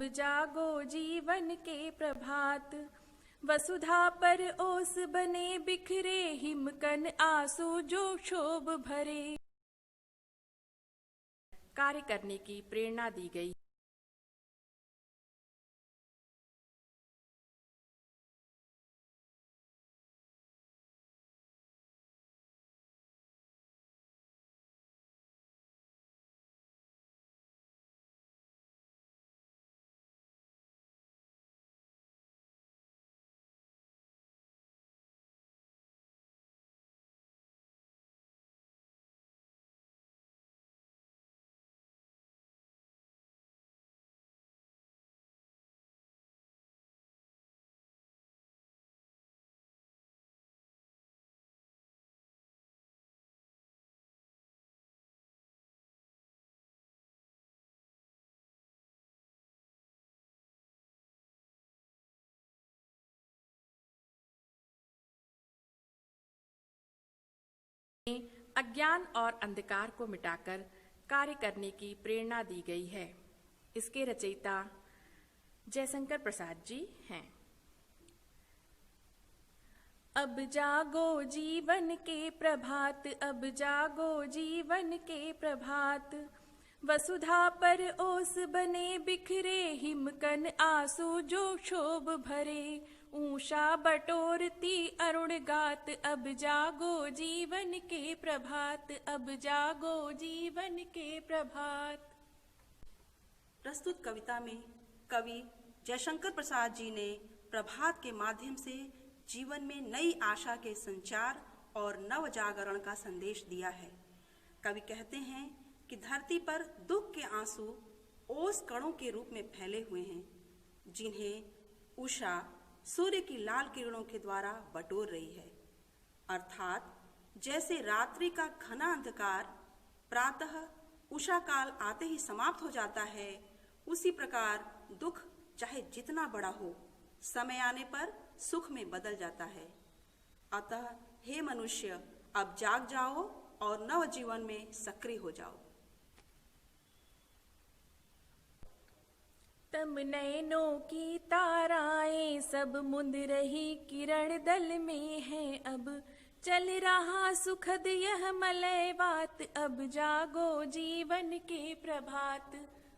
जागो जीवन के प्रभात, वसुधा पर ओस बने बिखरे, हिमकन आंसू जो क्षोभ भरे। कार्य करने की प्रेरणा दी गई। अज्ञान और अंधकार को मिटाकर कार्य करने की प्रेरणा दी गई है। इसके रचयिता जयशंकर प्रसाद जी हैं। अब जागो जीवन के प्रभात, अब जागो जीवन के प्रभात, वसुधा पर ओस बने बिखरे, हिमकन आंसू जो क्षोभ भरे। ऊषा बटोरती अरुण गात, अब जागो जीवन के प्रभात, अब जागो जीवन के प्रभात। प्रस्तुत कविता में कवि जयशंकर प्रसाद जी ने प्रभात के माध्यम से जीवन में नई आशा के संचार और नव जागरण का संदेश दिया है। कवि कहते हैं कि धरती पर दुख के आंसू ओस कणों के रूप में फैले हुए हैं, जिन्हें उषा सूर्य की लाल किरणों के द्वारा बटोर रही है। अर्थात जैसे रात्रि का घना अंधकार प्रातः उषा काल आते ही समाप्त हो जाता है, उसी प्रकार दुख चाहे जितना बड़ा हो, समय आने पर सुख में बदल जाता है। अतः हे मनुष्य, अब जाग जाओ और नव जीवन में सक्रिय हो जाओ। तम नैनों की ताराएं सब मुंद रही किरण दल में है, अब चल रहा सुखद यह मलय बात, अब जागो जीवन के प्रभात,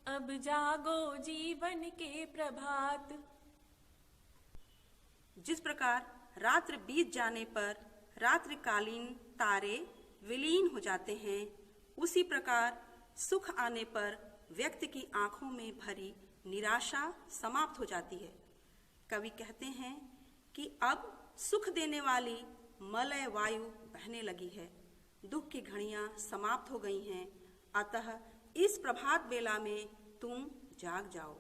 अब जागो जीवन के प्रभात। जिस प्रकार रात्रि बीत जाने पर रात्रिकालीन तारे विलीन हो जाते हैं, उसी प्रकार सुख आने पर व्यक्ति की आंखों में भरी निराशा समाप्त हो जाती है। कवि कहते हैं कि अब सुख देने वाली मलय वायु बहने लगी है, दुख की घड़ियां समाप्त हो गई हैं। अतः इस प्रभात बेला में तुम जाग जाओ।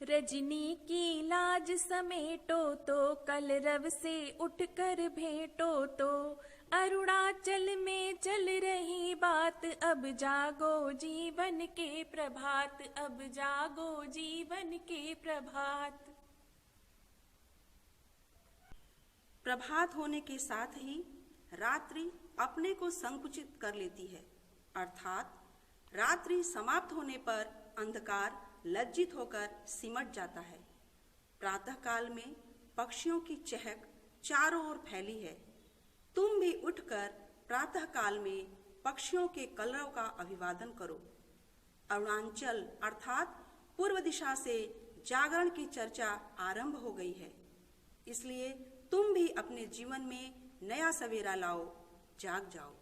रजनी की लाज समेटो तो कलरव से उठकर भेंटो तो, अरुणाचल में चल रही बात, अब जागो जीवन के प्रभात, अब जागो जीवन के प्रभात। प्रभात होने के साथ ही रात्रि अपने को संकुचित कर लेती है, अर्थात रात्रि समाप्त होने पर अंधकार लज्जित होकर सिमट जाता है। प्रातः काल में पक्षियों की चहक चारों ओर फैली है। तुम भी उठकर प्रातः काल में पक्षियों के कलरव का अभिवादन करो। अरुणाचल अर्थात पूर्व दिशा से जागरण की चर्चा आरंभ हो गई है, इसलिए तुम भी अपने जीवन में नया सवेरा लाओ, जाग जाओ।